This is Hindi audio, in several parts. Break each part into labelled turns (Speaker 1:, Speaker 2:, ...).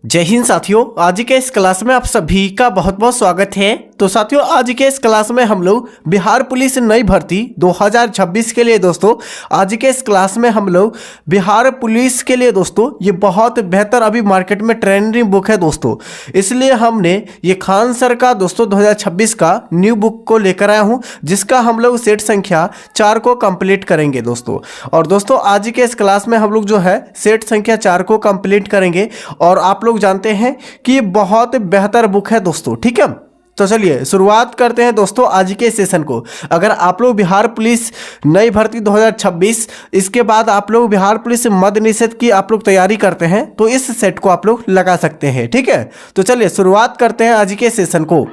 Speaker 1: जय हिंद साथियों, आज के इस क्लास में आप सभी का बहुत बहुत स्वागत है। तो साथियों, आज के इस क्लास में हम लोग बिहार पुलिस नई भर्ती 2026 के लिए दोस्तों आज के इस क्लास में हम लोग बिहार पुलिस के लिए दोस्तों ये बहुत बेहतर अभी मार्केट में ट्रेंडिंग बुक है दोस्तों, इसलिए हमने ये खान सर का दोस्तों 2026 का न्यू बुक को लेकर आया हूँ, जिसका हम लोग सेट संख्या 4 को कंप्लीट करेंगे दोस्तों। और दोस्तों आज के इस क्लास में हम लोग जो है सेट संख्या 4 को कंप्लीट करेंगे और आप लोग जानते हैं कि ये बहुत बेहतर बुक है दोस्तों। ठीक है, तो चलिए शुरुआत करते हैं दोस्तों आज के सेशन को। अगर आप लोग बिहार पुलिस नई भर्ती 2026 इसके बाद आप लोग बिहार पुलिस मद्य निषेध की आप लोग तैयारी करते हैं तो इस सेट को आप लोग लगा सकते हैं। ठीक है, तो चलिए शुरुआत करते हैं आज के सेशन को।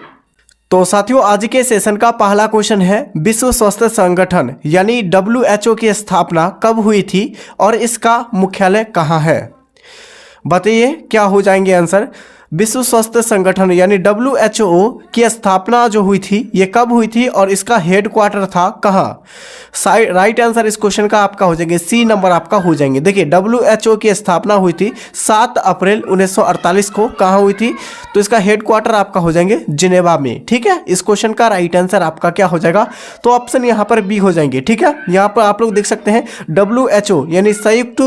Speaker 1: तो साथियों आज के सेशन का पहला क्वेश्चन है, विश्व स्वास्थ्य संगठन यानी WHO की स्थापना कब हुई थी और इसका मुख्यालय कहाँ है? बताइए क्या हो जाएंगे आंसर। विश्व स्वास्थ्य संगठन यानी WHO की स्थापना जो हुई थी ये कब हुई थी और इसका हेडक्वार्टर था कहाँ? राइट आंसर इस क्वेश्चन का आपका हो जाएंगे सी नंबर आपका हो जाएंगे। देखिए WHO की स्थापना हुई थी 7 अप्रैल 1948 को। कहाँ हुई थी? तो इसका हेडक्वार्टर आपका हो जाएंगे जिनेवा में। ठीक है, इस क्वेश्चन का राइट आंसर आपका क्या हो जाएगा? तो ऑप्शन यहाँ पर बी हो जाएंगे। ठीक है, यहाँ पर आप लोग देख सकते हैं WHO यानी संयुक्त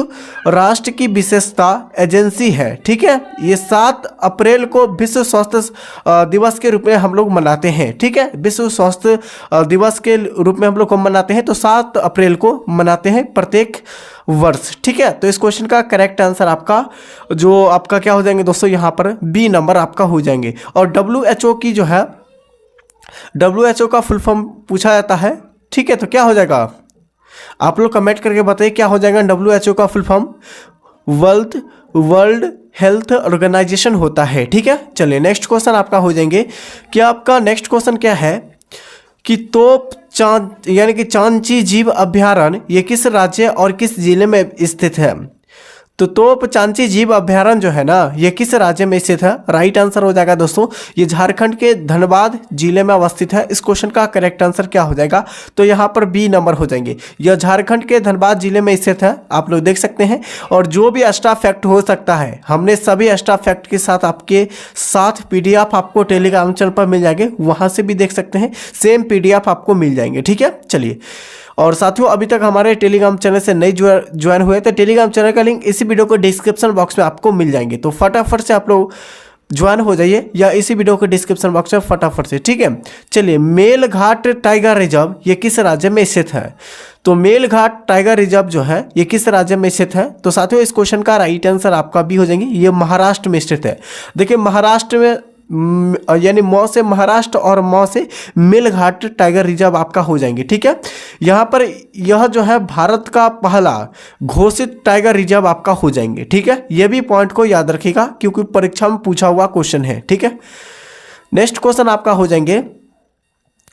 Speaker 1: राष्ट्र की विशेषता एजेंसी है। ठीक है, ये 7 अप्रैल को विश्व स्वास्थ्य दिवस के रूप में हम लोग मनाते हैं। ठीक है, विश्व स्वास्थ्य दिवस के रूप में हम लोग को मनाते हैं, तो 7 अप्रैल को मनाते हैं प्रत्येक वर्ष। ठीक है, तो इस क्वेश्चन का करेक्ट आंसर आपका जो आपका क्या हो जाएंगे दोस्तों, यहाँ पर बी नंबर आपका हो जाएंगे। और WHO की जो है WHO का फुल फॉर्म पूछा जाता है। ठीक है, तो क्या हो जाएगा आप लोग कमेंट करके बताइए क्या हो जाएगा WHO का full form. World Health Organization होता है। ठीक है, चलिए नेक्स्ट क्वेश्चन आपका हो जाएंगे। क्या आपका नेक्स्ट क्वेश्चन क्या है कि तोप चांद यानी कि चांची जीव अभ्यारण्य ये किस राज्य और किस जिले में स्थित है? तो तोप चांची जीव अभ्यारण्य जो है ना ये किस राज्य में स्थित है? राइट आंसर हो जाएगा दोस्तों ये झारखंड के धनबाद जिले में अवस्थित है। इस क्वेश्चन का करेक्ट आंसर क्या हो जाएगा? तो यहाँ पर बी नंबर हो जाएंगे। यह झारखंड के धनबाद जिले में स्थित है, आप लोग देख सकते हैं। और जो भी एक्स्ट्रा फैक्ट हो सकता है हमने सभी एक्स्ट्रा फैक्ट के साथ आपके साथ PDF आपको टेलीग्राम चैनल पर मिल जाएंगे, वहाँ से भी देख सकते हैं, सेम PDF आपको मिल जाएंगे। ठीक है, चलिए। और साथियों अभी तक हमारे टेलीग्राम चैनल से नहीं ज्वाइन हुए तो टेलीग्राम चैनल का लिंक इसी वीडियो को डिस्क्रिप्शन बॉक्स में आपको मिल जाएंगे, तो फटाफट से आप लोग ज्वाइन हो जाइए या इसी वीडियो के डिस्क्रिप्शन बॉक्स में फटाफट से। ठीक है, चलिए। मेलघाट टाइगर रिजर्व ये किस राज्य में स्थित है? तो मेलघाट टाइगर रिजर्व जो है ये किस राज्य में स्थित है? तो साथियों इस क्वेश्चन का राइट आंसर आपका भी हो जाएंगे, ये महाराष्ट्र में स्थित है। देखिए महाराष्ट्र में यानी मौ से महाराष्ट्र और मौ से मेलघाट टाइगर रिजर्व आपका हो जाएंगे। ठीक है, यहाँ पर यह जो है भारत का पहला घोषित टाइगर रिजर्व आपका हो जाएंगे। ठीक है, यह भी पॉइंट को याद रखिएगा क्योंकि परीक्षा में पूछा हुआ क्वेश्चन है। ठीक है, नेक्स्ट क्वेश्चन आपका हो जाएंगे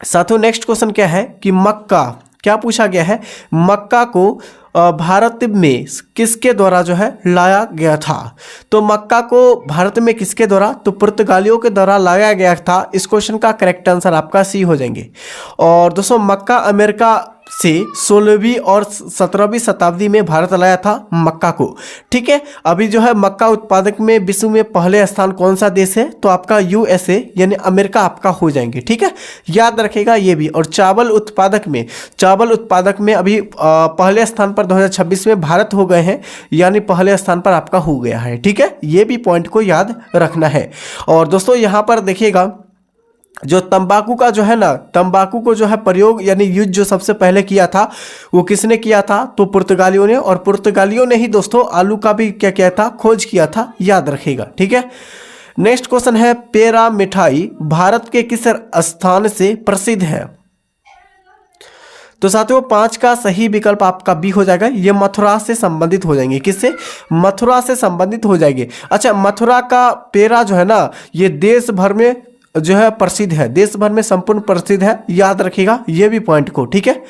Speaker 1: साथियों। नेक्स्ट क्वेश्चन क्या है कि मक्का, क्या पूछा गया है? मक्का को भारत में किसके द्वारा जो है लाया गया था? तो मक्का को भारत में किसके द्वारा? तो पुर्तगालियों के द्वारा लाया गया था। इस क्वेश्चन का करेक्ट आंसर आपका सी हो जाएंगे। और दोस्तों मक्का अमेरिका से 16वीं और 17वीं शताब्दी में भारत लाया था मक्का को। ठीक है, अभी जो है मक्का उत्पादक में विश्व में पहले स्थान कौन सा देश है? तो आपका USA यानी अमेरिका आपका हो जाएंगे। ठीक है, याद रखेगा ये भी। और चावल उत्पादक में अभी पहले स्थान पर 2026 में भारत हो गए हैं, यानी पहले स्थान पर आपका हो गया है। ठीक है, ये भी पॉइंट को याद रखना है। और दोस्तों यहाँ पर देखिएगा जो तंबाकू का जो है ना, तंबाकू को जो है प्रयोग यानी यूज जो सबसे पहले किया था वो किसने किया था? तो पुर्तगालियों ने। और पुर्तगालियों ने ही दोस्तों आलू का भी क्या किया था? खोज किया था, याद रखिएगा। ठीक है, नेक्स्ट क्वेश्चन है पेड़ा मिठाई भारत के किस स्थान से प्रसिद्ध है? तो साथियों 5 का सही विकल्प आपका बी हो जाएगा, ये मथुरा से संबंधित हो जाएंगे। किससे? मथुरा से संबंधित हो जाएंगे। अच्छा, मथुरा का पेड़ा जो है ना ये देश भर में जो है प्रसिद्ध है, देश भर में संपूर्ण प्रसिद्ध है, याद रखिएगा ये भी पॉइंट को। ठीक है,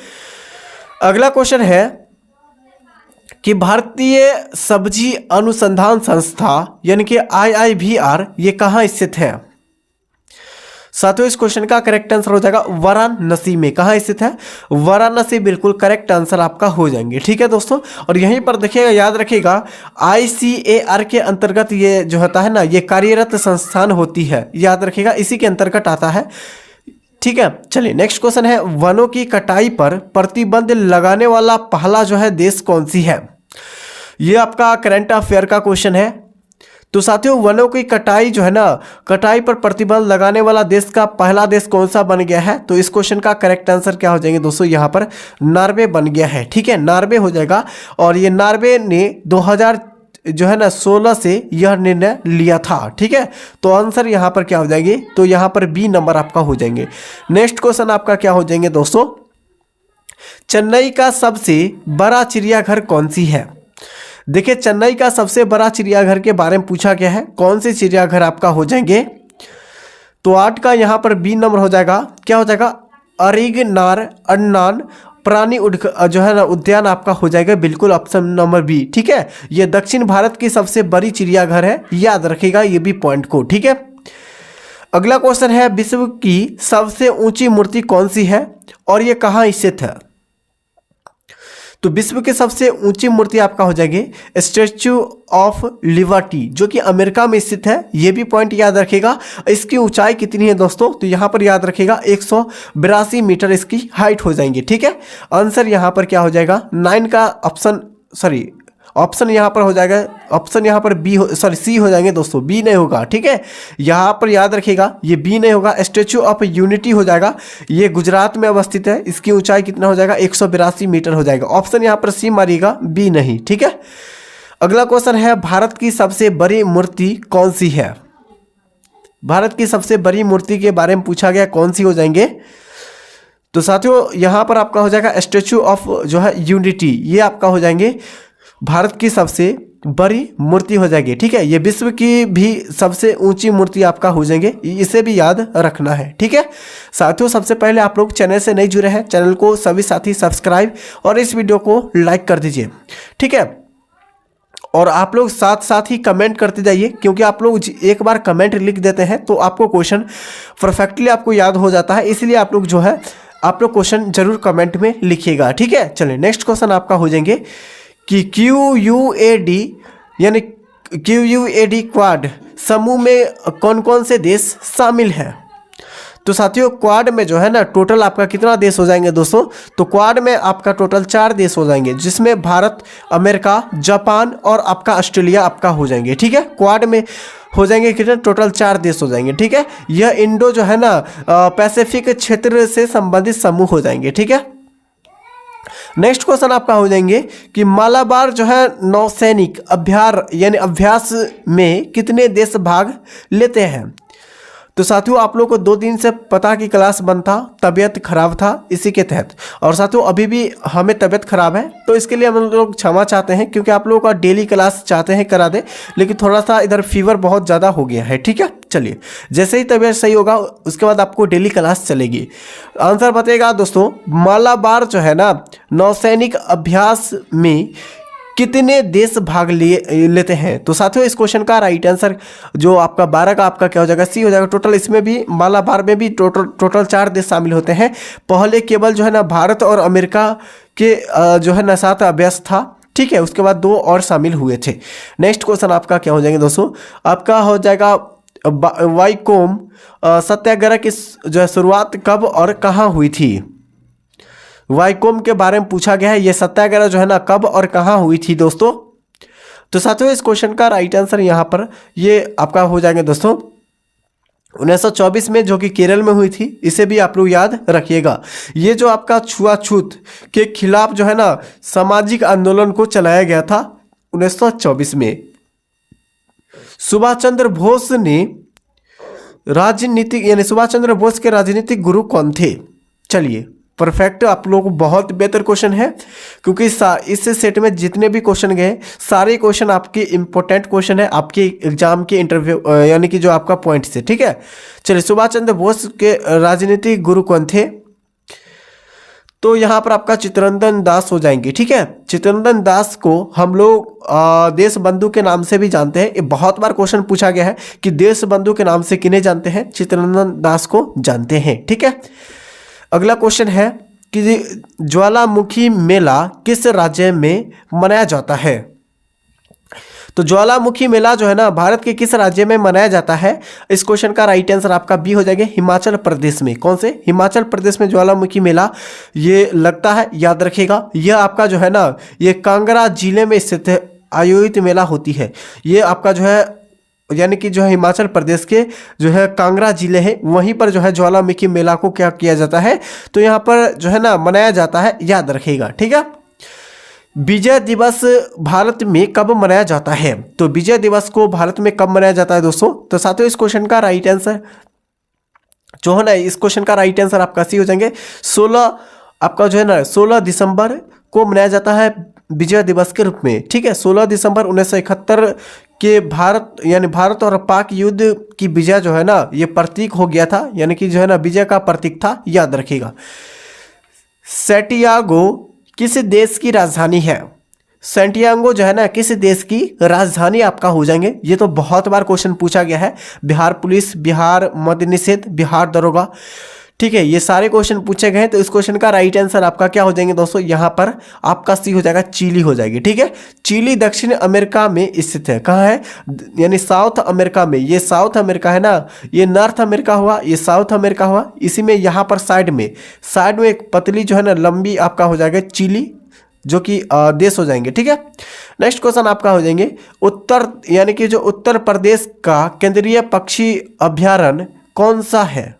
Speaker 1: अगला क्वेश्चन है कि भारतीय सब्जी अनुसंधान संस्था यानी कि IIVR ये कहाँ स्थित है? साथियों इस क्वेश्चन का करेक्ट आंसर हो जाएगा वाराणसी में। कहाँ स्थित है? वाराणसी बिल्कुल करेक्ट आंसर आपका हो जाएंगे। ठीक है दोस्तों, और यहीं पर देखिएगा, याद रखिएगा ICAR के अंतर्गत ये जो होता है ना, ये कार्यरत संस्थान होती है, याद रखिएगा इसी के अंतर्गत आता है। ठीक है, चलिए नेक्स्ट क्वेश्चन है, वनों की कटाई पर प्रतिबंध लगाने वाला पहला जो है देश कौन सी है? ये आपका करंट अफेयर का क्वेश्चन है। तो साथियों वनों की कटाई जो है ना, कटाई पर प्रतिबंध लगाने वाला देश का पहला देश कौन सा बन गया है? तो इस क्वेश्चन का करेक्ट आंसर क्या हो जाएंगे दोस्तों? यहाँ पर नॉर्वे बन गया है। ठीक है, नॉर्वे हो जाएगा। और ये नॉर्वे ने 2016 से यह निर्णय लिया था। ठीक है, तो आंसर यहाँ पर क्या हो जाएंगे? तो यहाँ पर बी नंबर आपका हो जाएंगे। नेक्स्ट क्वेश्चन आपका क्या हो जाएंगे दोस्तों? चेन्नई का सबसे बड़ा चिड़ियाघर कौन सी है? देखिए चेन्नई का सबसे बड़ा चिड़ियाघर के बारे में पूछा गया है, कौन से चिड़ियाघर आपका हो जाएंगे? तो 8 का यहाँ पर बी नंबर हो जाएगा। क्या हो जाएगा? अरिगनार अन्नान प्राणी जो है ना उद्यान आपका हो जाएगा बिल्कुल ऑप्शन नंबर बी। ठीक है, ये दक्षिण भारत की सबसे बड़ी चिड़ियाघर है, याद रखिएगा ये भी पॉइंट को। ठीक है, अगला क्वेश्चन है, विश्व की सबसे ऊंची मूर्ति कौन सी है और ये कहाँ स्थित है? तो विश्व की सबसे ऊंची मूर्ति आपका हो जाएगी स्टैच्यू ऑफ लिबर्टी, जो कि अमेरिका में स्थित है। ये भी पॉइंट याद रखिएगा। इसकी ऊंचाई कितनी है दोस्तों? तो यहाँ पर याद रखिएगा 182 मीटर इसकी हाइट हो जाएंगी। ठीक है, आंसर यहाँ पर क्या हो जाएगा? 9 का ऑप्शन यहाँ पर हो जाएगा, ऑप्शन यहाँ पर सी हो जाएंगे दोस्तों, बी नहीं होगा। ठीक है, यहाँ पर याद रखिएगा ये बी नहीं होगा, स्टैच्यू ऑफ यूनिटी हो जाएगा। ये गुजरात में अवस्थित है, इसकी ऊंचाई कितना हो जाएगा? 182 मीटर हो जाएगा। ऑप्शन यहाँ पर सी मारिएगा, बी नहीं। ठीक है, अगला क्वेश्चन है, भारत की सबसे बड़ी मूर्ति कौन सी है? भारत की सबसे बड़ी मूर्ति के बारे में पूछा गया, कौन सी हो जाएंगे? तो साथियों यहाँ पर आपका हो जाएगा स्टैच्यू ऑफ जो है यूनिटी, ये आपका हो जाएंगे भारत की सबसे बड़ी मूर्ति हो जाएगी। ठीक है, ये विश्व की भी सबसे ऊंची मूर्ति आपका हो जाएंगे, इसे भी याद रखना है। ठीक है साथियों, सबसे पहले आप लोग चैनल से नहीं जुड़े हैं, चैनल को सभी साथी सब्सक्राइब और इस वीडियो को लाइक कर दीजिए। ठीक है, और आप लोग साथ साथ ही कमेंट करते जाइए, क्योंकि आप लोग एक बार कमेंट लिख देते हैं तो आपको क्वेश्चन परफेक्टली आपको याद हो जाता है, इसलिए आप लोग जो है आप लोग क्वेश्चन जरूर कमेंट में लिखिएगा। ठीक है, चलिए नेक्स्ट क्वेश्चन आपका हो जाएंगे कि QUAD यानी QUAD क्वाड समूह में कौन कौन से देश शामिल हैं? तो साथियों क्वाड में जो है ना टोटल आपका कितना देश हो जाएंगे दोस्तों? तो क्वाड में आपका टोटल 4 देश हो जाएंगे, जिसमें भारत, अमेरिका, जापान और आपका ऑस्ट्रेलिया आपका हो जाएंगे। ठीक है, क्वाड में हो जाएंगे कितने? टोटल 4 देश हो जाएंगे। ठीक है, यह इंडो जो है ना पैसिफिक क्षेत्र से संबंधित समूह हो जाएंगे। ठीक है, नेक्स्ट क्वेश्चन आपका हो जाएंगे कि मालाबार जो है नौसैनिक अभ्यास में कितने देश भाग लेते हैं? तो साथियों आप लोग को 2 दिन से पता कि क्लास बंद था, तबीयत खराब था, इसी के तहत। और साथियों अभी भी हमें तबीयत खराब है, तो इसके लिए हम लोग क्षमा चाहते हैं, क्योंकि आप लोगों का डेली क्लास चाहते हैं करा दे, लेकिन थोड़ा सा इधर फीवर बहुत ज़्यादा हो गया है। ठीक है, चलिए जैसे ही तबीयत सही होगा उसके बाद आपको डेली क्लास चलेगी। आंसर बताइएगा दोस्तों, मालाबार जो है ना नौसैनिक अभ्यास में कितने देश भाग लेते हैं? तो साथियों इस क्वेश्चन का राइट आंसर जो आपका 12 का आपका क्या हो जाएगा? सी हो जाएगा। टोटल इसमें भी मालाबार में भी टोटल 4 देश शामिल होते हैं। पहले केवल जो है ना भारत और अमेरिका के जो है ना साथ अभ्यास था। ठीक है, उसके बाद 2 और शामिल हुए थे। नेक्स्ट क्वेश्चन आपका क्या हो जाएंगे दोस्तों? आपका हो जाएगा वाईकोम सत्याग्रह की जो है शुरुआत कब और कहाँ हुई थी? वाईकोम के बारे में पूछा गया है, ये सत्याग्रह जो है ना कब और कहाँ हुई थी दोस्तों? तो साथियों इस क्वेश्चन का राइट आंसर यहाँ पर ये आपका हो जाएंगे दोस्तों 1924 में, जो कि केरल में हुई थी। इसे भी आप लोग याद रखिएगा। ये जो आपका छुआछूत के खिलाफ जो है ना सामाजिक आंदोलन को चलाया गया था 1924 में। सुभाष चंद्र बोस ने सुभाष चंद्र बोस के राजनीतिक गुरु कौन थे? चलिए परफेक्ट, आप लोग को बहुत बेहतर क्वेश्चन है, क्योंकि इस सेट में जितने भी क्वेश्चन गए सारे क्वेश्चन आपके इंपॉर्टेंट क्वेश्चन है आपके एग्जाम के इंटरव्यू यानी कि जो आपका पॉइंट से। ठीक है, चलिए सुभाष चंद्र बोस के राजनीतिक गुरु कौन थे? तो यहाँ पर आपका चित्तरंजन दास हो जाएंगे। ठीक है, चित्तरंजन दास को हम लोग देश बंधु के नाम से भी जानते हैं। ये बहुत बार क्वेश्चन पूछा गया है कि देश बंधु के नाम से किन्हें जानते हैं? चित्तरंजन दास को जानते हैं। ठीक है, अगला क्वेश्चन है कि ज्वालामुखी मेला किस राज्य में मनाया जाता है? तो ज्वालामुखी मेला जो है ना भारत के किस राज्य में मनाया जाता है? इस क्वेश्चन का राइट आंसर आपका बी हो जाएगा, हिमाचल प्रदेश में। कौन से? हिमाचल प्रदेश में ज्वालामुखी मेला ये लगता है, याद रखिएगा। यह आपका जो है ना ये कांगड़ा जिले में स्थित आयोजित मेला होती है। ये आपका जो है यानी कि जो है हिमाचल प्रदेश के जो है कांगड़ा जिले है, वहीं पर जो है ज्वालामुखी मेला को क्या किया जाता है? तो यहाँ पर जो है ना मनाया जाता है, याद रखिएगा। ठीक है, विजय दिवस भारत में कब मनाया जाता है? तो विजय दिवस को भारत में कब मनाया जाता है दोस्तों? तो साथियों इस क्वेश्चन का राइट आंसर जो है ना, इस क्वेश्चन का राइट आंसर आपका सी हो जाएंगे। 16 आपका जो है ना 16 दिसंबर को मनाया जाता है विजय दिवस के रूप में। ठीक है, 16 दिसंबर 1971 के भारत और पाक युद्ध की विजय जो है ना ये प्रतीक हो गया था, यानी कि जो है ना विजय का प्रतीक था, याद रखिएगा। सैंटियागो किस देश की राजधानी है? सैंटियागो जो है ना किस देश की राजधानी आपका हो जाएंगे? ये तो बहुत बार क्वेश्चन पूछा गया है। बिहार पुलिस, बिहार मद्य निषेध, बिहार दरोगा। ठीक है, ये सारे क्वेश्चन पूछे गए हैं। तो इस क्वेश्चन का राइट आंसर आपका क्या हो जाएंगे दोस्तों? यहाँ पर आपका सी हो जाएगा, चिली हो जाएगी। ठीक है, चिली दक्षिण अमेरिका में स्थित है। कहाँ है? यानी साउथ अमेरिका में। ये साउथ अमेरिका है ना, ये नॉर्थ अमेरिका हुआ, ये साउथ अमेरिका हुआ। इसी में यहाँ पर साइड में एक पतली जो है ना लंबी आपका हो जाएगा चिली, जो कि देश हो जाएंगे। ठीक है, नेक्स्ट क्वेश्चन आपका हो जाएंगे यानी कि जो उत्तर प्रदेश का केंद्रीय पक्षी अभ्यारण्य कौन सा है?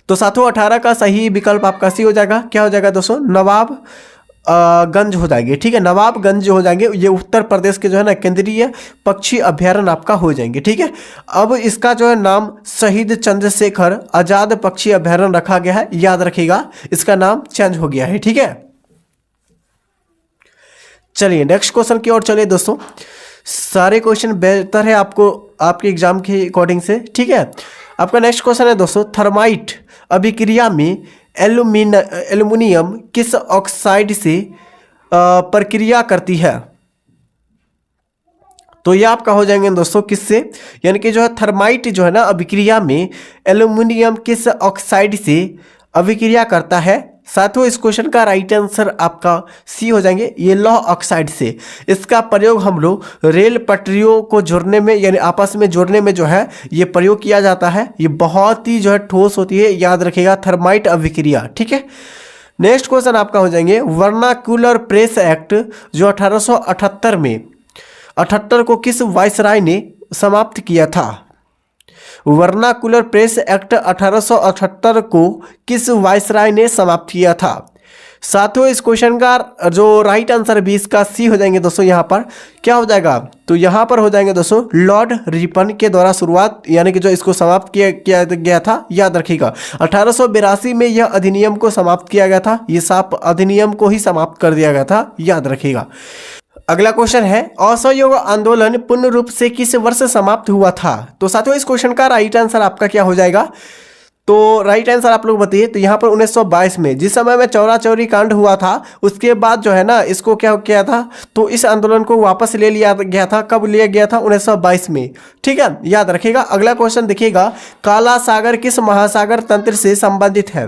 Speaker 1: तो सातों 18 का सही विकल्प आपका सी हो जाएगा। क्या हो जाएगा दोस्तों? नवाब गंज हो जाएंगे। ठीक है, नवाबगंज जो हो जाएंगे ये उत्तर प्रदेश के जो है ना केंद्रीय पक्षी अभ्यारण्य आपका हो जाएंगे। ठीक है, अब इसका जो है नाम शहीद चंद्रशेखर आजाद पक्षी अभ्यारण्य रखा गया है, याद रखिएगा, इसका नाम चेंज हो गया है। ठीक है, चलिए नेक्स्ट क्वेश्चन की ओर चलिए दोस्तों। सारे क्वेश्चन बेहतर है आपको आपके एग्जाम के अकॉर्डिंग से। ठीक है, आपका नेक्स्ट क्वेश्चन है दोस्तों, थर्माइट अभिक्रिया में एल्युमिनियम किस ऑक्साइड से प्रक्रिया करती है? तो ये आपका हो जाएंगे दोस्तों किससे? यानी कि जो है थर्माइट जो है ना अभिक्रिया में एल्युमिनियम किस ऑक्साइड से अभिक्रिया करता है? साथियों इस क्वेश्चन का राइट आंसर आपका सी हो जाएंगे, ये लौह ऑक्साइड से। इसका प्रयोग हम लोग रेल पटरियों को जोड़ने में यानी आपस में जोड़ने में जो है ये प्रयोग किया जाता है। ये बहुत ही जो है ठोस होती है, याद रखिएगा, थर्माइट अभिक्रिया। ठीक है, नेक्स्ट क्वेश्चन आपका हो जाएंगे, वर्नाक्यूलर प्रेस एक्ट जो 1878 में 78 को किस वायसराय ने समाप्त किया था? वर्नाकुलर प्रेस एक्ट 1878 को किस वायसराय ने समाप्त किया था? साथियों इस क्वेश्चन का जो राइट आंसर भी इसका सी हो जाएंगे दोस्तों। यहाँ पर क्या हो जाएगा? तो यहाँ पर हो जाएंगे दोस्तों लॉर्ड रिपन के द्वारा शुरुआत यानी कि जो इसको समाप्त किया गया था, याद रखिएगा। 1882 में यह अधिनियम को समाप्त किया गया था, ये साफ अधिनियम को ही समाप्त कर दिया गया था, याद रखिएगा। अगला क्वेश्चन है, असहयोग आंदोलन पूर्ण रूप से किस वर्ष समाप्त हुआ था? तो साथियों इस क्वेश्चन का राइट आंसर आपका क्या हो जाएगा? तो राइट आंसर आप लोग बताइए। तो यहाँ पर 1922 में जिस समय में चौरा चौरी कांड हुआ था उसके बाद जो है ना इसको क्या किया था? तो इस आंदोलन को वापस ले लिया गया था। कब लिया गया था? 1922 में। ठीक है, याद रखिएगा। अगला क्वेश्चन देखिएगा, काला सागर किस महासागर तंत्र से संबंधित है?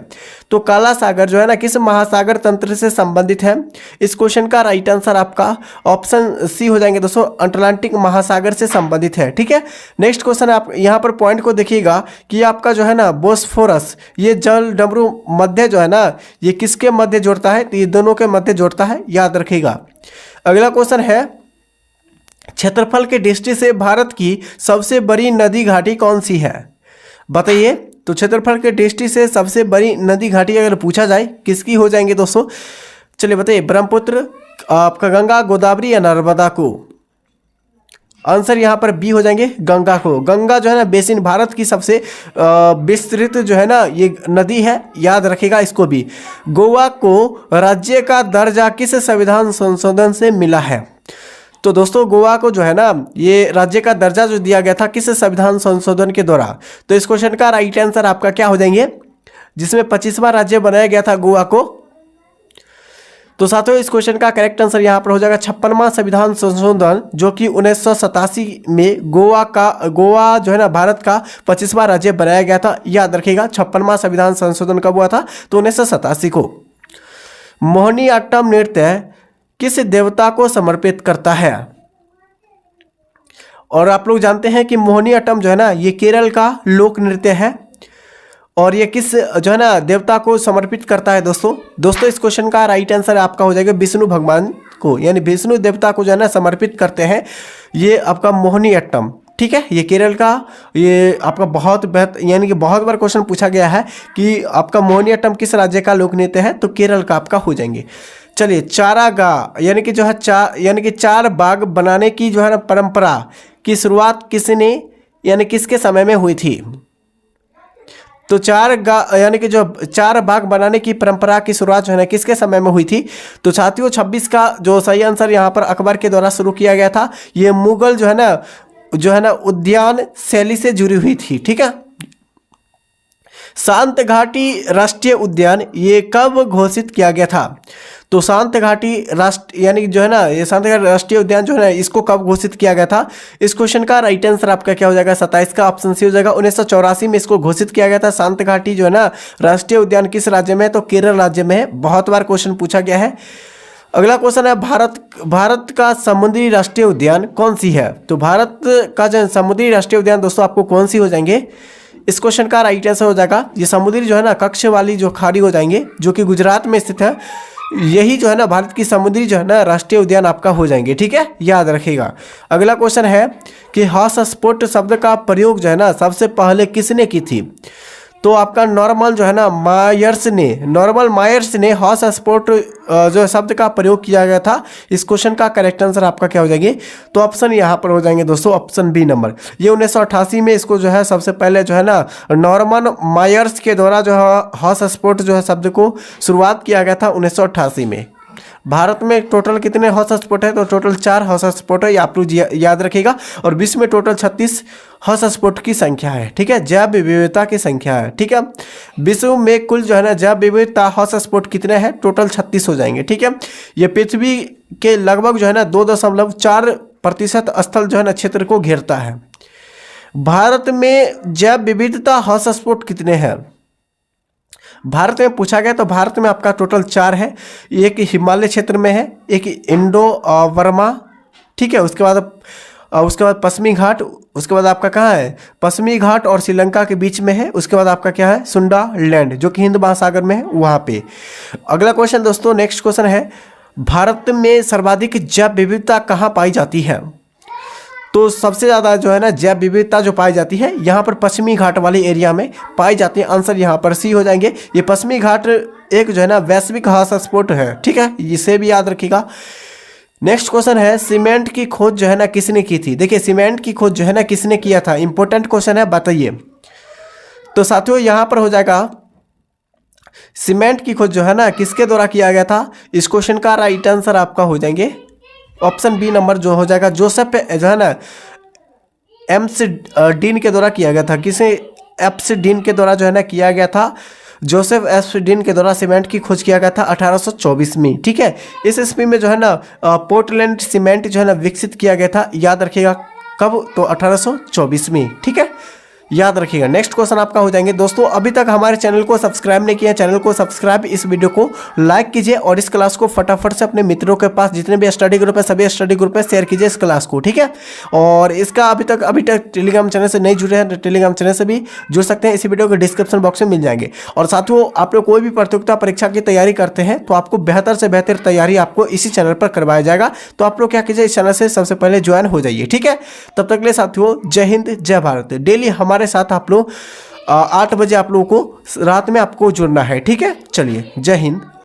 Speaker 1: तो काला सागर जो है ना किस महासागर तंत्र से संबंधित है? इस क्वेश्चन का राइट आंसर आपका ऑप्शन सी हो जाएंगे दोस्तों, अटलांटिक महासागर से संबंधित है। ठीक है, नेक्स्ट क्वेश्चन आप यहाँ पर पॉइंट को देखिएगा कि आपका जो है ना बोस्फोरस ये जल डमरू मध्य जो है ना ये किसके मध्य जोड़ता है? तो ये दोनों के मध्य जोड़ता है, याद रखिएगा। अगला क्वेश्चन है, क्षेत्रफल के दृष्टि से भारत की सबसे बड़ी नदी घाटी कौन सी है? बताइए। तो क्षेत्रफल के दृष्टि से सबसे बड़ी नदी घाटी अगर पूछा जाए किसकी हो जाएंगे दोस्तों? चलिए बताइए, ब्रह्मपुत्र, आपका गंगा, गोदावरी या नर्मदा को? आंसर यहाँ पर बी हो जाएंगे, गंगा को। गंगा जो है ना बेसिन भारत की सबसे विस्तृत जो है ना ये नदी है, याद रखिएगा इसको भी। गोवा को राज्य का दर्जा किस संविधान संशोधन से मिला है? तो दोस्तों गोवा को जो है ना ये राज्य का दर्जा जो दिया गया था किस संविधान संशोधन के द्वारा? तो इस क्वेश्चन का राइट आंसर आपका क्या हो जाएंगे? जिसमें 25वां राज्य बनाया गया था गोवा को। तो साथियों इस क्वेश्चन का करेक्ट आंसर यहाँ पर हो जाएगा 56वां संविधान संशोधन, जो कि 1987 में गोवा जो है ना भारत का 25वां राज्य बनाया गया था। याद रखिएगा 56वां संविधान संशोधन कब हुआ था, तो 1987 को। मोहिनीअट्टम नृत्य किस देवता को समर्पित करता है? और आप लोग जानते हैं कि मोहिनीअट्टम जो है ना ये केरल का लोक नृत्य है, और ये किस जो है ना देवता को समर्पित करता है दोस्तों इस क्वेश्चन का राइट आंसर आपका हो जाएगा विष्णु भगवान को, यानी विष्णु देवता को जो है ना समर्पित करते हैं ये आपका मोहिनीअट्टम। ठीक है, ये केरल का, ये आपका बहुत बेहतर यानी कि बहुत बार क्वेश्चन पूछा गया है कि आपका मोहिनीअट्टम किस राज्य का लोक नृत्य है, तो केरल का आपका हो जाएंगे। चलिए, चारागाह यानी कि जो है चार बाग बनाने की जो है ना परंपरा की शुरुआत किसने यानी किसके समय में हुई थी? तो यानी कि जो चार बाग बनाने की परंपरा की शुरुआत जो है ना किसके समय में हुई थी? तो साथियों 26 का जो सही आंसर यहाँ पर अकबर के द्वारा शुरू किया गया था। ये मुगल जो है ना उद्यान शैली से जुड़ी हुई थी। ठीक है, शांत घाटी राष्ट्रीय उद्यान ये कब घोषित किया गया था? तो शांत घाटी यानी जो है ना ये शांत घाटी राष्ट्रीय उद्यान जो है ना इसको कब घोषित किया गया था? इस क्वेश्चन का राइट आंसर आपका क्या हो जाएगा? 27 का ऑप्शन सी हो जाएगा। 1984 में इसको घोषित किया गया था। शांत घाटी जो है ना राष्ट्रीय उद्यान किस राज्य में है? तो केरल राज्य में है। बहुत बार क्वेश्चन पूछा गया है। अगला क्वेश्चन है भारत का समुद्री राष्ट्रीय उद्यान कौन सी है? तो भारत का जो समुद्री राष्ट्रीय उद्यान दोस्तों आपको कौन सी हो जाएंगे? इस क्वेश्चन का राइट आंसर हो जाएगा ये समुद्री जो है ना कक्ष वाली जो खाड़ी हो जाएंगे, जो कि गुजरात में स्थित है। यही जो है ना भारत की समुद्री जो है ना राष्ट्रीय उद्यान आपका हो जाएंगे। ठीक है, याद रखिएगा। अगला क्वेश्चन है कि हॉट स्पॉट शब्द का प्रयोग जो है ना सबसे पहले किसने की थी? तो आपका नॉर्मल मायर्स ने हॉट स्पॉट जो शब्द का प्रयोग किया गया था। इस क्वेश्चन का करेक्ट आंसर आपका क्या हो जाएंगे? तो ऑप्शन यहाँ पर हो जाएंगे दोस्तों ऑप्शन बी नंबर। ये 1988 में इसको जो है सबसे पहले जो है ना नॉर्मन मायर्स के द्वारा जो है हॉट स्पॉट जो है शब्द को शुरुआत किया गया था 1988 में। भारत में टोटल कितने हॉट स्पॉट है? तो टोटल 4 हॉट स्पॉट है, ये आप लोग याद रखिएगा। और विश्व में टोटल 36 हॉट स्पॉट की संख्या है। ठीक है, जैव विविधता की संख्या है। ठीक है, विश्व में कुल जो है ना जैव विविधता हॉट स्पॉट कितने हैं? टोटल 36 हो जाएंगे। ठीक है, ये पृथ्वी के लगभग जो है ना 2.4% स्थल जो है ना क्षेत्र को घेरता है। भारत में जैव विविधता हॉट स्पॉट कितने हैं? भारत में पूछा गया तो भारत में आपका टोटल 4 है। एक हिमालय क्षेत्र में है, एक इंडो बर्मा, ठीक है, उसके बाद पश्चिमी घाट, उसके बाद आपका कहाँ है? पश्चिमी घाट और श्रीलंका के बीच में है। उसके बाद आपका क्या है? सुंडा लैंड, जो कि हिंद महासागर में है, वहाँ पे। अगला क्वेश्चन दोस्तों, नेक्स्ट क्वेश्चन है भारत में सर्वाधिक जैव विविधता कहाँ पाई जाती है? तो सबसे ज़्यादा जो है ना जैव विविधता जो पाई जाती है यहाँ पर पश्चिमी घाट वाले एरिया में पाई जाती है। आंसर यहाँ पर सी हो जाएंगे। ये पश्चिमी घाट एक जो है ना वैश्विक हॉट स्पॉट है। ठीक है, इसे भी याद रखिएगा। नेक्स्ट क्वेश्चन है सीमेंट की खोज जो है ना किसने की थी? देखिए, सीमेंट की खोज जो है ना किसने किया था? इंपॉर्टेंट क्वेश्चन है, बताइए। तो साथियों यहाँ पर हो जाएगा सीमेंट की खोज जो है ना किसके द्वारा किया गया था? इस क्वेश्चन का राइट आंसर आपका हो जाएंगे ऑप्शन बी नंबर, जो हो जाएगा जोसेफ जो है ना एम्स डीन के द्वारा किया गया था। किसे? एप्स डीन के द्वारा जो है ना किया गया था। जोसेफ एप्स डीन के द्वारा सीमेंट की खोज किया गया था 1824 में। ठीक है, इस ईस्वी में जो है ना पोर्टलैंड सीमेंट जो है ना विकसित किया गया था। याद रखिएगा कब? तो 1824 में। ठीक है, याद रखिएगा। नेक्स्ट क्वेश्चन आपका हो जाएंगे दोस्तों, अभी तक हमारे चैनल को सब्सक्राइब नहीं किया, चैनल को सब्सक्राइब, इस वीडियो को लाइक कीजिए और इस क्लास को फटाफट से अपने मित्रों के पास जितने भी स्टडी ग्रुप है सभी स्टडी ग्रुप में शेयर कीजिए इस क्लास को। ठीक है, और इसका अभी तक टेलीग्राम चैनल से नहीं जुड़े हैं तो टेलीग्राम चैनल से भी जुड़ सकते हैं। इसी वीडियो के डिस्क्रिप्शन बॉक्स में मिल जाएंगे। और साथियों, आप लोग कोई भी प्रतियोगिता परीक्षा की तैयारी करते हैं तो आपको बेहतर से बेहतर तैयारी आपको इसी चैनल पर करवाया जाएगा। तो आप लोग क्या कीजिए, इस चैनल से सबसे पहले ज्वाइन हो जाइए। ठीक है, तब तक के लिए साथियों जय हिंद जय भारत। डेली हमारे साथ आप लोग 8 बजे आप लोगों को रात में आपको जुड़ना है। ठीक है, चलिए जय हिंद।